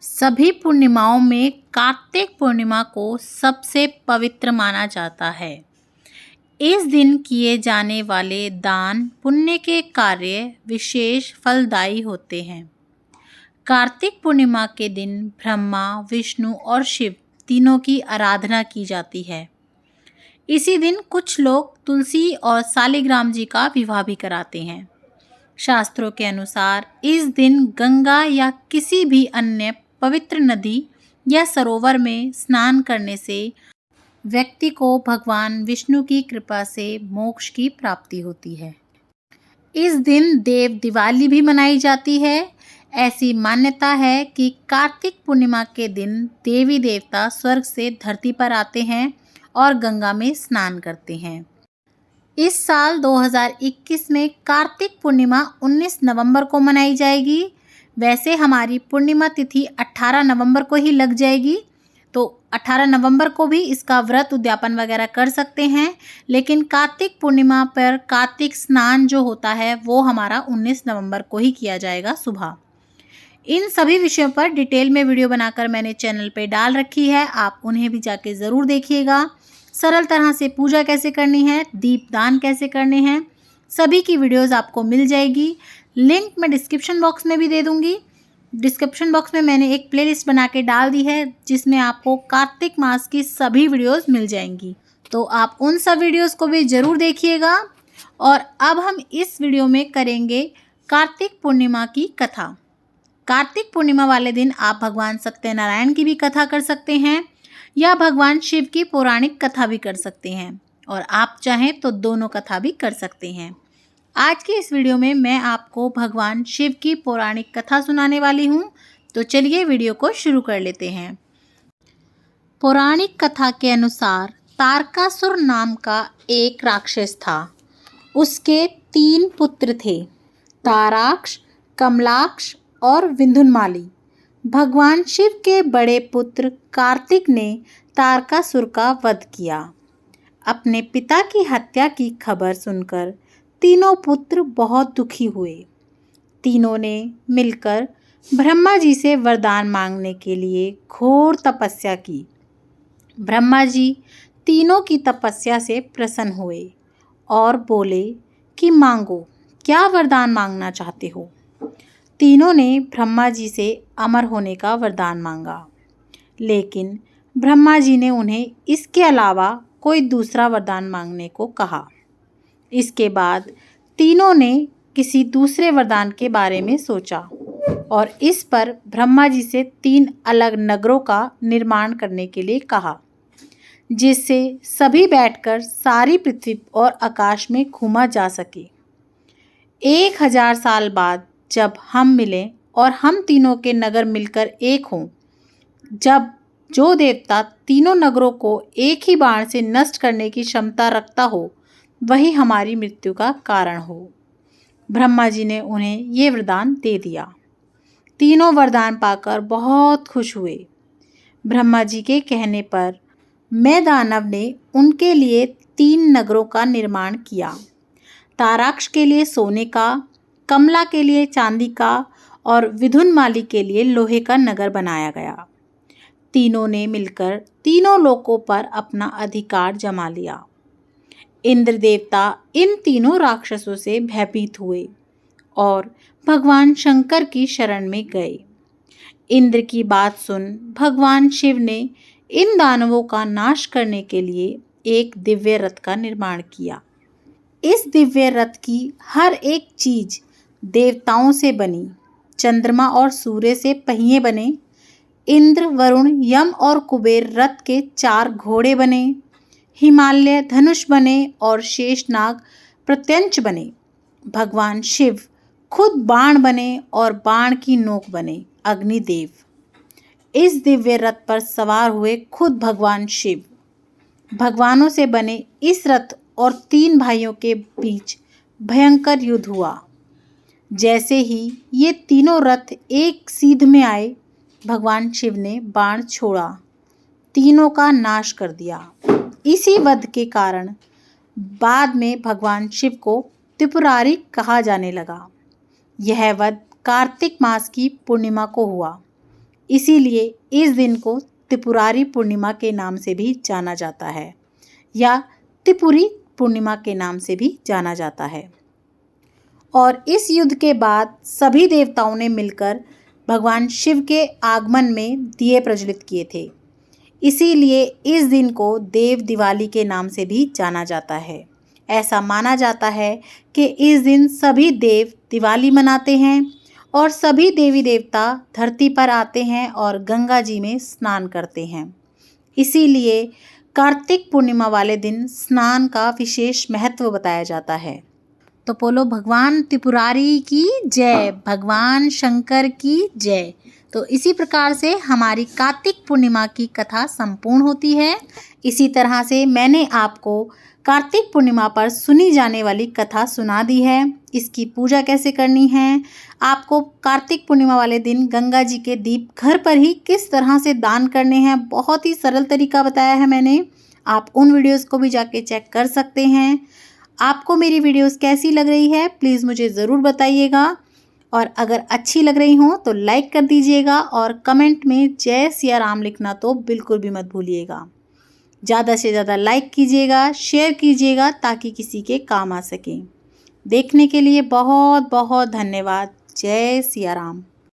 सभी पूर्णिमाओं में कार्तिक पूर्णिमा को सबसे पवित्र माना जाता है। इस दिन किए जाने वाले दान पुण्य के कार्य विशेष फलदायी होते हैं। कार्तिक पूर्णिमा के दिन ब्रह्मा, विष्णु और शिव तीनों की आराधना की जाती है। इसी दिन कुछ लोग तुलसी और शालिग्राम जी का विवाह भी कराते हैं। शास्त्रों के अनुसार इस दिन गंगा या किसी भी अन्य पवित्र नदी या सरोवर में स्नान करने से व्यक्ति को भगवान विष्णु की कृपा से मोक्ष की प्राप्ति होती है। इस दिन देव दिवाली भी मनाई जाती है। ऐसी मान्यता है कि कार्तिक पूर्णिमा के दिन देवी देवता स्वर्ग से धरती पर आते हैं और गंगा में स्नान करते हैं। इस साल 2021 में कार्तिक पूर्णिमा 19 नवंबर को मनाई जाएगी। वैसे हमारी पूर्णिमा तिथि 18 नवंबर को ही लग जाएगी, तो 18 नवंबर को भी इसका व्रत उद्यापन वगैरह कर सकते हैं। लेकिन कार्तिक पूर्णिमा पर कार्तिक स्नान जो होता है वो हमारा 19 नवंबर को ही किया जाएगा सुबह। इन सभी विषयों पर डिटेल में वीडियो बनाकर मैंने चैनल पे डाल रखी है, आप उन्हें भी जाके ज़रूर देखिएगा। सरल तरह से पूजा कैसे करनी है, दीपदान कैसे करने हैं, सभी की वीडियोस आपको मिल जाएगी। लिंक मैं डिस्क्रिप्शन बॉक्स में भी दे दूंगी। डिस्क्रिप्शन बॉक्स में मैंने एक प्लेलिस्ट बना के डाल दी है जिसमें आपको कार्तिक मास की सभी वीडियोस मिल जाएंगी, तो आप उन सब वीडियोस को भी ज़रूर देखिएगा। और अब हम इस वीडियो में करेंगे कार्तिक पूर्णिमा की कथा। कार्तिक पूर्णिमा वाले दिन आप भगवान सत्यनारायण की भी कथा कर सकते हैं या भगवान शिव की पौराणिक कथा भी कर सकते हैं, और आप चाहें तो दोनों कथा भी कर सकते हैं। आज की इस वीडियो में मैं आपको भगवान शिव की पौराणिक कथा सुनाने वाली हूँ, तो चलिए वीडियो को शुरू कर लेते हैं। पौराणिक कथा के अनुसार तारकासुर नाम का एक राक्षस था। उसके 3 पुत्र थे, ताराक्ष, कमलाक्ष और विंध्युन्माली। भगवान शिव के बड़े पुत्र कार्तिक ने तारकासुर का वध किया। अपने पिता की हत्या की खबर सुनकर तीनों पुत्र बहुत दुखी हुए। तीनों ने मिलकर ब्रह्मा जी से वरदान मांगने के लिए घोर तपस्या की। ब्रह्मा जी तीनों की तपस्या से प्रसन्न हुए और बोले कि मांगो, क्या वरदान मांगना चाहते हो। तीनों ने ब्रह्मा जी से अमर होने का वरदान मांगा, लेकिन ब्रह्मा जी ने उन्हें इसके अलावा कोई दूसरा वरदान मांगने को कहा। इसके बाद तीनों ने किसी दूसरे वरदान के बारे में सोचा और इस पर ब्रह्मा जी से 3 अलग नगरों का निर्माण करने के लिए कहा, जिससे सभी बैठकर सारी पृथ्वी और आकाश में घूमा जा सके। 1000 साल बाद जब हम मिलें और हम तीनों के नगर मिलकर एक हों, जब जो देवता तीनों नगरों को एक ही बाण से नष्ट करने की क्षमता रखता हो वही हमारी मृत्यु का कारण हो। ब्रह्मा जी ने उन्हें ये वरदान दे दिया। तीनों वरदान पाकर बहुत खुश हुए। ब्रह्मा जी के कहने पर मैदानव ने उनके लिए 3 नगरों का निर्माण किया। ताराक्ष के लिए सोने का, कमला के लिए चांदी का और विंध्युन्माली के लिए लोहे का नगर बनाया गया। तीनों ने मिलकर तीनों लोकों पर अपना अधिकार जमा लिया। इंद्र देवता इन तीनों राक्षसों से भयभीत हुए और भगवान शंकर की शरण में गए। इंद्र की बात सुन भगवान शिव ने इन दानवों का नाश करने के लिए एक दिव्य रथ का निर्माण किया। इस दिव्य रथ की हर एक चीज देवताओं से बनी। चंद्रमा और सूर्य से पहिए बने। इंद्र, वरुण, यम और कुबेर रथ के 4 घोड़े बने। हिमालय धनुष बने और शेषनाग प्रत्यंच बने। भगवान शिव खुद बाण बने और बाण की नोक बने अग्निदेव। इस दिव्य रथ पर सवार हुए खुद भगवान शिव। भगवानों से बने इस रथ और 3 भाइयों के बीच भयंकर युद्ध हुआ। जैसे ही ये तीनों रथ एक सीध में आए, भगवान शिव ने बाण छोड़ा, तीनों का नाश कर दिया। इसी वध के कारण बाद में भगवान शिव को त्रिपुरारी कहा जाने लगा। यह वध कार्तिक मास की पूर्णिमा को हुआ। इसीलिए इस दिन को त्रिपुरारी पूर्णिमा के नाम से भी जाना जाता है या त्रिपुरी पूर्णिमा के नाम से भी जाना जाता है। और इस युद्ध के बाद सभी देवताओं ने मिलकर भगवान शिव के आगमन में दिए प्रज्वलित किए थे। इसीलिए इस दिन को देव दिवाली के नाम से भी जाना जाता है। ऐसा माना जाता है कि इस दिन सभी देव दिवाली मनाते हैं और सभी देवी देवता धरती पर आते हैं और गंगा जी में स्नान करते हैं। इसीलिए कार्तिक पूर्णिमा वाले दिन स्नान का विशेष महत्व बताया जाता है। तो बोलो भगवान त्रिपुरारी की जय, भगवान शंकर की जय। तो इसी प्रकार से हमारी कार्तिक पूर्णिमा की कथा संपूर्ण होती है। इसी तरह से मैंने आपको कार्तिक पूर्णिमा पर सुनी जाने वाली कथा सुना दी है। इसकी पूजा कैसे करनी है, आपको कार्तिक पूर्णिमा वाले दिन गंगा जी के दीप घर पर ही किस तरह से दान करने हैं, बहुत ही सरल तरीका बताया है मैंने। आप उन वीडियोस को भी जाके चेक कर सकते हैं। आपको मेरी वीडियोस कैसी लग रही है प्लीज़ मुझे ज़रूर बताइएगा, और अगर अच्छी लग रही हो तो लाइक कर दीजिएगा और कमेंट में जय सिया राम लिखना तो बिल्कुल भी मत भूलिएगा। ज़्यादा से ज़्यादा लाइक कीजिएगा, शेयर कीजिएगा ताकि किसी के काम आ सके। देखने के लिए बहुत बहुत धन्यवाद। जय सिया राम।